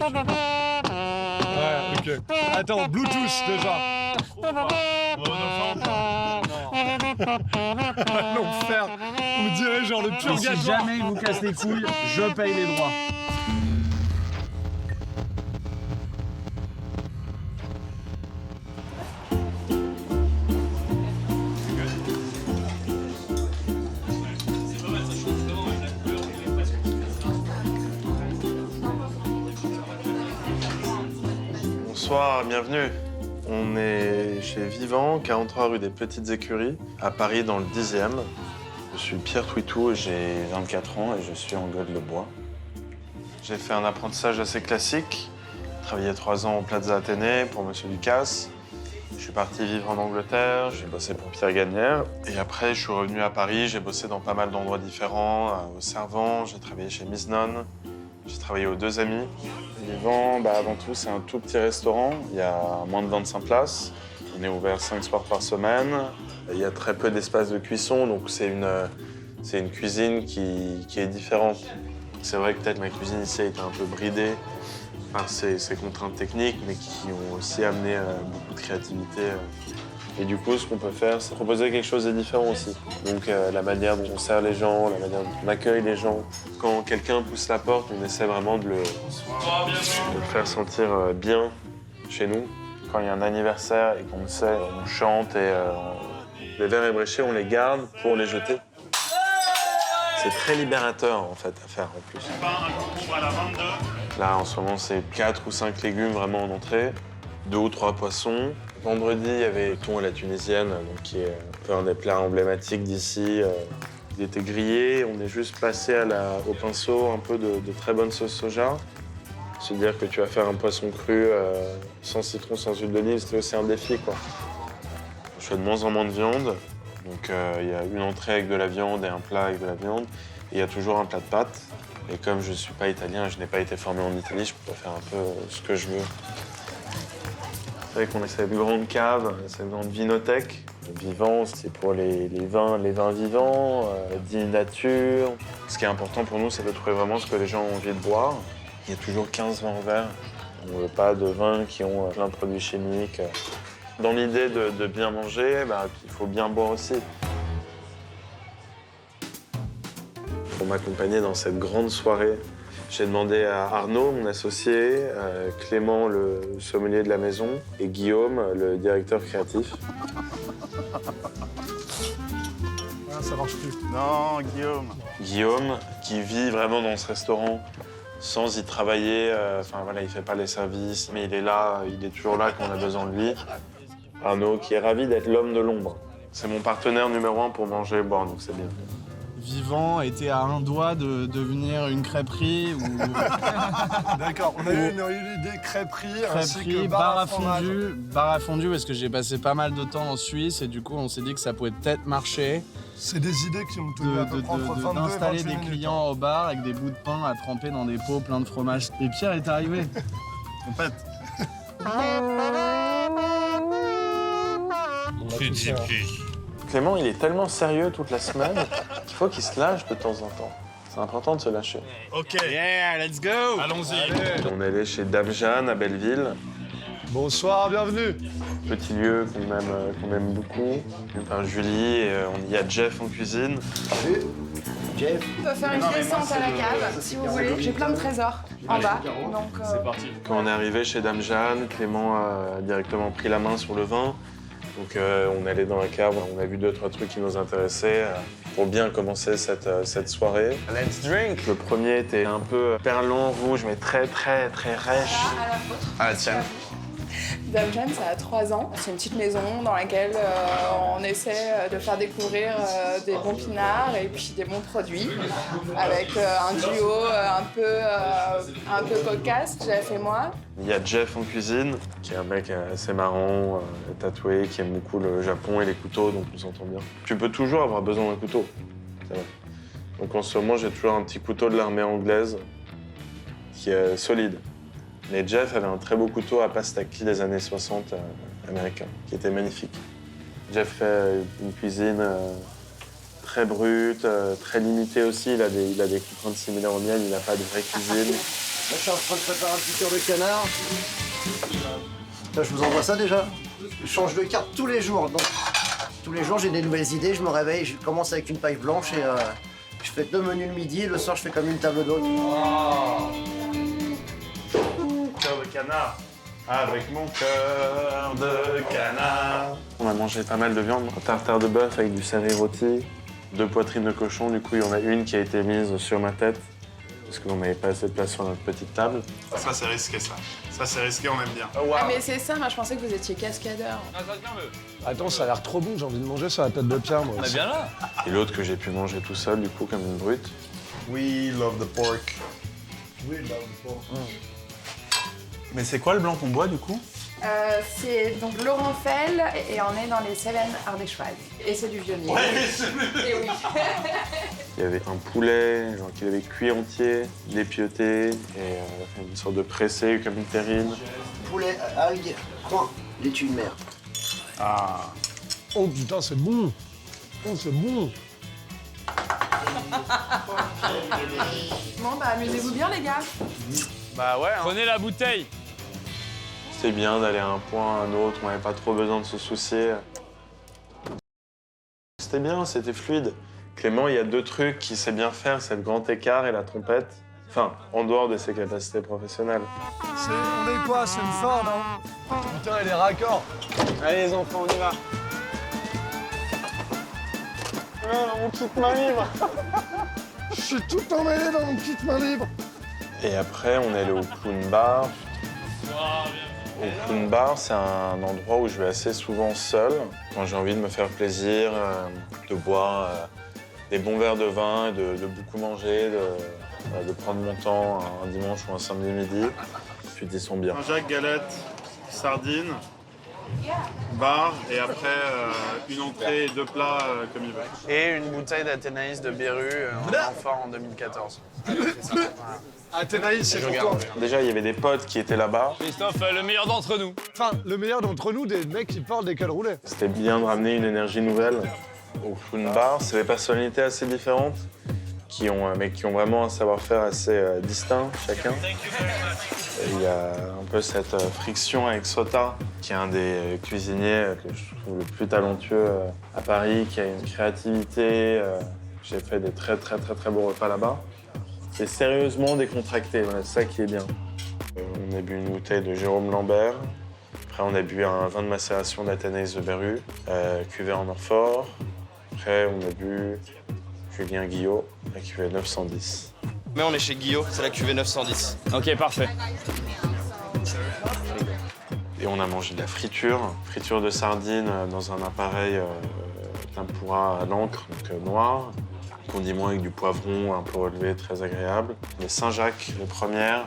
Ouais, ok. Attends, Bluetooth déjà. L'enfer. On dirait genre le Et si purgatoire. jamais il vous casse les couilles, je paye les droits. Bonsoir, bienvenue. On est chez Vivant, 43 rue des Petites Écuries, à Paris dans le 10e. Je suis Pierre Twitou, j'ai 24 ans et je suis en gueule de bois. J'ai fait un apprentissage assez classique, travaillé 3 ans au Plaza Athénée pour Monsieur Ducasse. Je suis parti vivre en Angleterre, j'ai bossé pour Pierre Gagnère. Et après, je suis revenu à Paris, j'ai bossé dans pas mal d'endroits différents, au Servant, j'ai travaillé chez Miss Nonne, j'ai travaillé aux Deux Amis. Vivant, avant tout, c'est un tout petit restaurant. Il y a moins de 25 places. On est ouvert 5 soirs par semaine. Il y a très peu d'espace de cuisson, donc c'est une cuisine qui est différente. C'est vrai que peut-être ma cuisine ici a été un peu bridée par ces contraintes techniques, mais qui ont aussi amené beaucoup de créativité. Et du coup, ce qu'on peut faire, c'est proposer quelque chose de différent aussi. Donc la manière dont on sert les gens, la manière dont on accueille les gens. Quand quelqu'un pousse la porte, on essaie vraiment de le faire sentir bien chez nous. Quand il y a un anniversaire et qu'on le sait, on chante et les verres ébréchés, on les garde pour les jeter. C'est très libérateur en fait à faire en plus. Là en ce moment c'est 4 ou 5 légumes vraiment en entrée, 2 ou 3 poissons. Vendredi il y avait le thon à la tunisienne, donc qui est un peu un des plats emblématiques d'ici. Il était grillé, on est juste passé au pinceau un peu de très bonne sauce soja. Se dire que tu vas faire un poisson cru sans citron, sans huile d'olive, c'est aussi un défi quoi. Je fais de moins en moins de viande. Donc il y a une entrée avec de la viande et un plat avec de la viande. Et il y a toujours un plat de pâtes. Et comme je ne suis pas italien, je n'ai pas été formé en Italie, je peux faire un peu ce que je veux. C'est vrai qu'on a cette grande cave, cette grande vinothèque. Vivant, c'est pour les vins vivants, dits nature. Ce qui est important pour nous, c'est de trouver vraiment ce que les gens ont envie de boire. Il y a toujours 15 vins verts. On ne veut pas de vins qui ont plein de produits chimiques. Dans l'idée de bien manger, il faut bien boire aussi. Pour m'accompagner dans cette grande soirée, j'ai demandé à Arnaud, mon associé, Clément, le sommelier de la maison, et Guillaume, le directeur créatif. Ah, ça marche plus. Non, Guillaume. Guillaume, qui vit vraiment dans ce restaurant sans y travailler. Il fait pas les services, mais il est là, il est toujours là quand on a besoin de lui. Arnaud, qui est ravi d'être l'homme de l'ombre. C'est mon partenaire numéro 1 pour manger et boire, donc c'est bien. Vivant était à un doigt de devenir une crêperie ou D'accord, on a eu une idée crêperie ainsi que bar à fromage. fondu. Bar à fondu parce que j'ai passé pas mal de temps en Suisse et du coup on s'est dit que ça pouvait peut-être marcher C'est des idées qui ont tenu à peu près entre 22 et d'installer 28 des minutes. clients au bar avec des bouts de pain à tremper dans des pots pleins de fromage. Et Pierre est arrivé. En fait, Clément, il est tellement sérieux toute la semaine qu'il faut qu'il se lâche de temps en temps. C'est important de se lâcher. ok. Yeah, let's go. Allons-y. On est allé chez Dame Jeanne à Belleville. Bonsoir, bienvenue. Petit lieu qu'on aime beaucoup. Enfin, Julie, et il y a Jeff en cuisine. On peut faire une descente à la cave, si vous voulez. J'ai plein de trésors en bas. Donc, Quand on est arrivé chez Dame Jeanne, Clément a directement pris la main sur le vin. Donc on est allé dans la cave, on a vu 2-3 trucs qui nous intéressaient pour bien commencer cette soirée. Let's drink. Le premier était un peu perlant, rouge, mais très très très rêche. à la vôtre. Ah, tiens. Dame Jeanne, ça a 3 ans. C'est une petite maison dans laquelle on essaie de faire découvrir des bons pinards et puis des bons produits. Avec un duo un peu cocasse que j'avais fait moi. Il y a Jeff en cuisine, qui est un mec assez marrant, tatoué, qui aime beaucoup le Japon et les couteaux, donc on s'entend bien. Tu peux toujours avoir besoin d'un couteau, c'est vrai. Donc en ce moment, j'ai toujours un petit couteau de l'armée anglaise qui est solide. Mais Jeff avait un très beau couteau à pastaki des années 60 américain, qui était magnifique. Jeff fait une cuisine très brute, très limitée aussi. Il a des contraintes similaires aux miennes, il n'a pas de vraie cuisine. je suis en train de préparer un petit cœur de canard. Là, je vous envoie ça déjà. Je change de carte tous les jours. Donc, tous les jours, j'ai des nouvelles idées. Je me réveille, je commence avec une paille blanche et je fais 2 menus le midi. Et le soir, je fais comme une table d'hôte. Cœur de canard. Avec mon cœur de canard. On a mangé pas mal de viande. Un tartare de bœuf avec du céleri rôti. 2 poitrines de cochon. Du coup, il y en a une qui a été mise sur ma tête. Parce qu'on n'avait pas assez de place sur notre petite table. Ça, c'est risqué, ça. Ça, c'est risqué, on aime bien. Ah, mais c'est ça, moi je pensais que vous étiez cascadeur. Attends, ça a l'air trop bon, j'ai envie de manger sur la tête de Pierre, moi. On est bien là. Et l'autre que j'ai pu manger tout seul, du coup, comme une brute. We love the pork. Mais c'est quoi le blanc qu'on boit, du coup? C'est donc Laurent Fell et on est dans les Cévennes ardéchoises. Et c'est du vionnier. Et oui. Il y avait un poulet, genre qu'il avait cuit entier, dépioté, et une sorte de pressé comme une terrine. Poulet, algues, coin, laitue de mer. Ah. Oh putain, c'est bon. Oh, c'est bon. Bon, bah amusez-vous bien, les gars. Bah ouais. Prenez la bouteille. C'était bien d'aller à un point, à un autre, on n'avait pas trop besoin de se soucier. C'était bien, c'était fluide. Clément, il y a 2 trucs qu'il sait bien faire, c'est le grand écart et la trompette. Enfin, en dehors de ses capacités professionnelles. On est quoi? C'est une Ford, hein? Putain, elle est raccord. Allez les enfants, on y va. Mon kit main libre. Je suis tout emmêlé dans mon kit main libre. Et après, on est allé au Clown Bar. Au Clown Bar, c'est un endroit où je vais assez souvent seul, quand j'ai envie de me faire plaisir, de boire des bons verres de vin, de beaucoup manger, de prendre mon temps un dimanche ou un samedi midi. Puis ils sont bien. Un Jacques, galette, sardines, bar, et après une entrée et 2 plats comme il veut. Et une bouteille d'Athénaïs de Beru en amphore en 2014. Athénaïs, c'est pour toi. Déjà, il y avait des potes qui étaient là-bas. Christophe, le meilleur d'entre nous. Enfin, le meilleur d'entre nous, des mecs qui parlent des cales roulés. C'était bien de ramener une énergie nouvelle. Au Clown Bar, c'est des personnalités assez différentes, mais qui ont vraiment un savoir-faire assez distinct, chacun. Et il y a un peu cette friction avec Sota, qui est un des cuisiniers que je trouve le plus talentueux à Paris, qui a une créativité. J'ai fait des très beaux repas là-bas. Et sérieusement décontracté, voilà, c'est ça qui est bien. On a bu une bouteille de Jérôme Lambert. Après, on a bu un vin de macération d'Athénaïs de Beru, cuvée en amphore. Après, on a bu Julien Guillot, la cuvée 910. Mais on est chez Guillot, c'est la cuvée 910. Ok, parfait. Et on a mangé de la friture de sardines dans un appareil tempura à l'encre, donc noir. Condiment avec du poivron un peu relevé, très agréable. Les Saint-Jacques, les premières.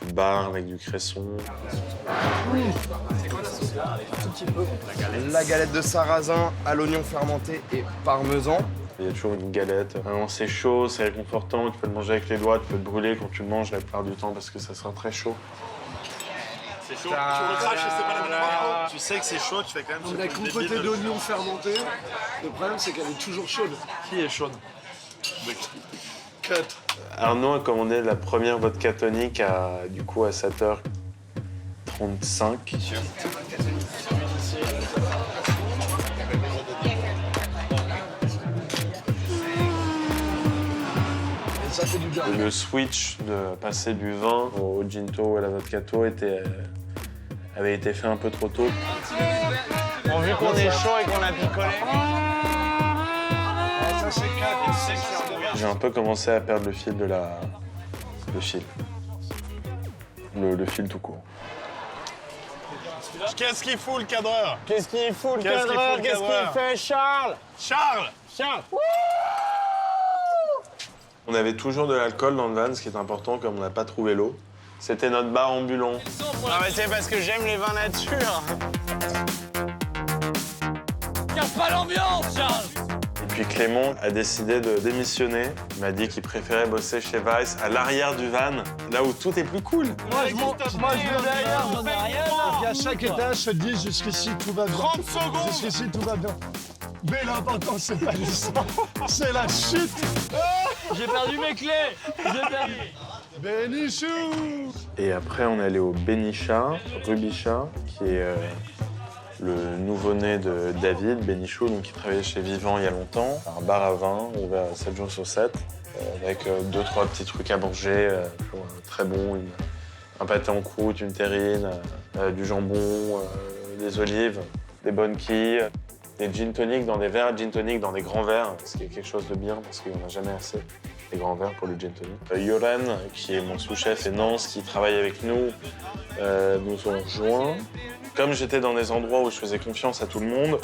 Le bar avec du cresson. La galette de sarrasin à l'oignon fermenté et parmesan. Il y a toujours une galette. Vraiment, c'est chaud, c'est réconfortant. Tu peux le manger avec les doigts, tu peux te brûler quand tu le manges la plupart du temps parce que ça sera très chaud. C'est chaud, tu recraches et c'est pas la même. Tu sais que c'est chaud, tu fais quand même On a ce truc compoté débile. d'oignons fermentés. Le problème, c'est qu'elle est toujours chaude. Qui est chaude? Cut. Arnaud a commandé la première vodka tonique à 7h35. Et ça fait du bien. Le switch de passer du vin au ginto et à la vodkato avait été fait un peu trop tôt. Bon, vu qu'on est chaud et qu'on a picolé. Ça, c'est cut. J'ai un peu commencé à perdre le fil de la... Le fil. Le fil tout court. Qu'est-ce qu'il fout le cadreur? Qu'est-ce qu'il fout le Qu'est-ce qu'il cadreur? fout, le Qu'est-ce qu'il cadreur fait, Charles? Charles! Charles! On avait toujours de l'alcool dans le van, ce qui est important comme on n'a pas trouvé l'eau. C'était notre bar ambulant. Ah mais c'est parce que j'aime les vins nature. Casse pas l'ambiance, Charles! Et puis Clément a décidé de démissionner. Il m'a dit qu'il préférait bosser chez Vice à l'arrière du van, là où tout est plus cool. Moi, je vais derrière. Et à chaque étage, se dit jusqu'ici, tout va bien. 30 secondes. Jusqu'ici, tout va bien. Mais l'important, c'est pas l'histoire, c'est la chute. J'ai perdu mes clés! J'ai perdu. Benichou. Et après, on est allé au Benichat, Rubichat, qui est le nouveau-né de David Benichou, donc qui travaillait chez Vivant il y a longtemps. Un bar à vin, ouvert 7 jours sur 7, avec 2-3 petits trucs à manger, très bons. Un pâté en croûte, une terrine, du jambon, des olives, des bonnes quilles, des gin tonic dans des verres, gin tonic dans des grands verres, ce qui est quelque chose de bien parce qu'il n'y en a jamais assez, des grands verres pour le gin tonic. Yoren, qui est mon sous-chef, et Nance, qui travaille avec nous ont rejoints. Comme j'étais dans des endroits où je faisais confiance à tout le monde,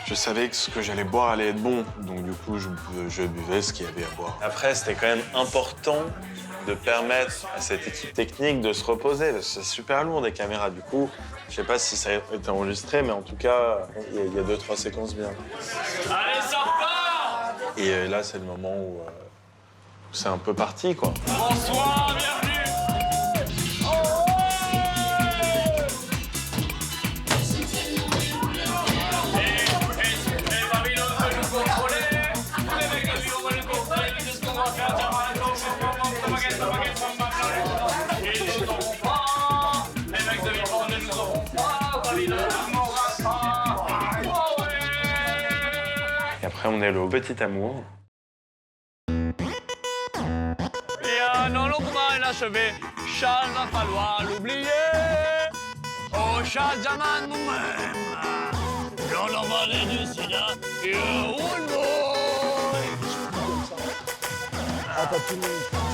je savais que ce que j'allais boire allait être bon, donc du coup, je buvais ce qu'il y avait à boire. Après, c'était quand même important de permettre à cette équipe technique de se reposer, parce que c'est super lourd des caméras. Du coup, je sais pas si ça a été enregistré, mais en tout cas, il y a 2-3 séquences bien. Allez, sors pas! Et là, c'est le moment où c'est un peu parti, quoi. Bonsoir, bienvenue! Et après, on est allé au Petit Amour. Et non longuement inachevé, Charles va falloir l'oublier. Oh Charles Jaman nous-mêmes, l'on envolait du sida et roule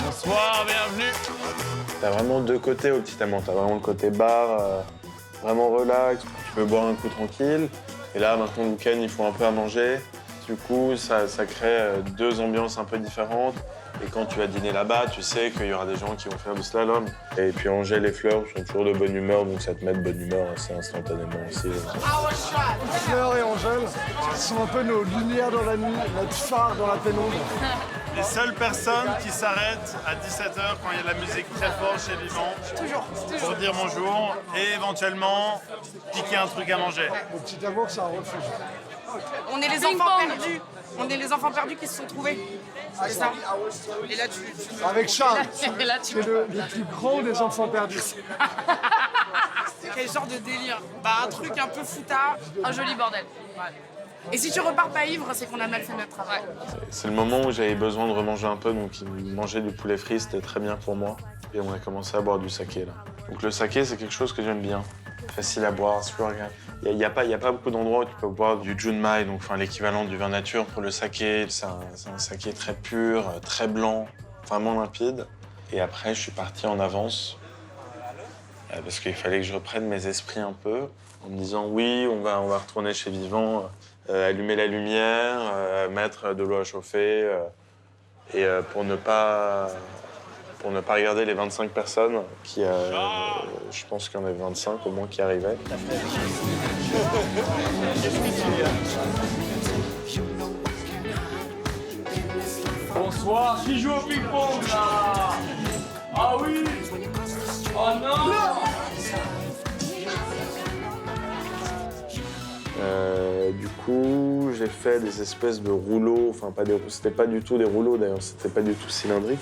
Bonsoir, bienvenue. T'as vraiment deux côtés au Petit Amour. T'as vraiment le côté bar, vraiment relax, tu peux boire un coup tranquille. Et là, maintenant, le week-end, il faut un peu à manger. Du coup, ça crée deux ambiances un peu différentes. Et quand tu vas dîner là-bas, tu sais qu'il y aura des gens qui vont faire du slalom. Et puis Angèle et Fleur sont toujours de bonne humeur, donc ça te met de bonne humeur assez instantanément aussi. Fleur et Angèle sont un peu nos lumières dans la nuit, notre phare dans la pénombre. Les seules personnes qui s'arrêtent à 17h quand il y a de la musique très forte chez Vivant. Toujours. Pour dire bonjour et éventuellement piquer un truc à manger. Le Petit Amour, c'est un refuge. On est les enfants perdus. On est les enfants perdus qui se sont trouvés. C'est ça. Et là, tu... Avec Charles, Et là, c'est le plus grand des enfants perdus. Quel genre de délire? Bah, un truc un peu foutard, un joli bordel. Ouais. Et si tu repars pas ivre, c'est qu'on a mal fait notre travail. C'est le moment où j'avais besoin de remanger un peu, donc manger du poulet frit, c'était très bien pour moi. Et on a commencé à boire du saké, là. Donc le saké, c'est quelque chose que j'aime bien. Facile à boire, super agréable. Il n'y a pas beaucoup d'endroits où tu peux boire du junmai, donc l'équivalent du vin nature pour le saké. C'est un saké très pur, très blanc, vraiment limpide. Et après, je suis parti en avance parce qu'il fallait que je reprenne mes esprits un peu en me disant oui, on va retourner chez Vivant, allumer la lumière, mettre de l'eau à chauffer et pour ne pas regarder les 25 personnes qui, je pense qu'il y en avait 25 au moins qui arrivaient. Bonsoir, qui joue au ping-pong là? Ah oui? Oh non! Du coup, j'ai fait des espèces de rouleaux, c'était pas du tout des rouleaux d'ailleurs, c'était pas du tout cylindrique.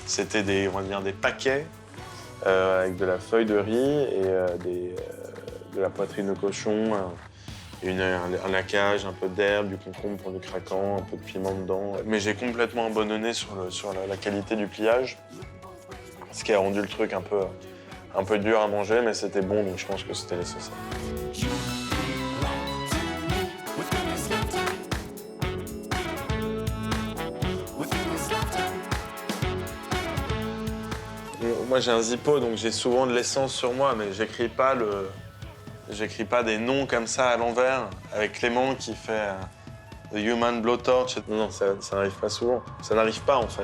C'était on va dire des paquets avec de la feuille de riz et de la poitrine de cochon, un laquage, un peu d'herbe, du concombre pour le craquant, un peu de piment dedans. Mais j'ai complètement abandonné sur la qualité du pliage, ce qui a rendu le truc un peu dur à manger, mais c'était bon, donc je pense que c'était l'essentiel. Moi, j'ai un Zippo, donc j'ai souvent de l'essence sur moi, mais j'écris pas des noms comme ça à l'envers, avec Clément qui fait The Human Blowtorch. Non, ça n'arrive pas souvent. Ça n'arrive pas, en fait.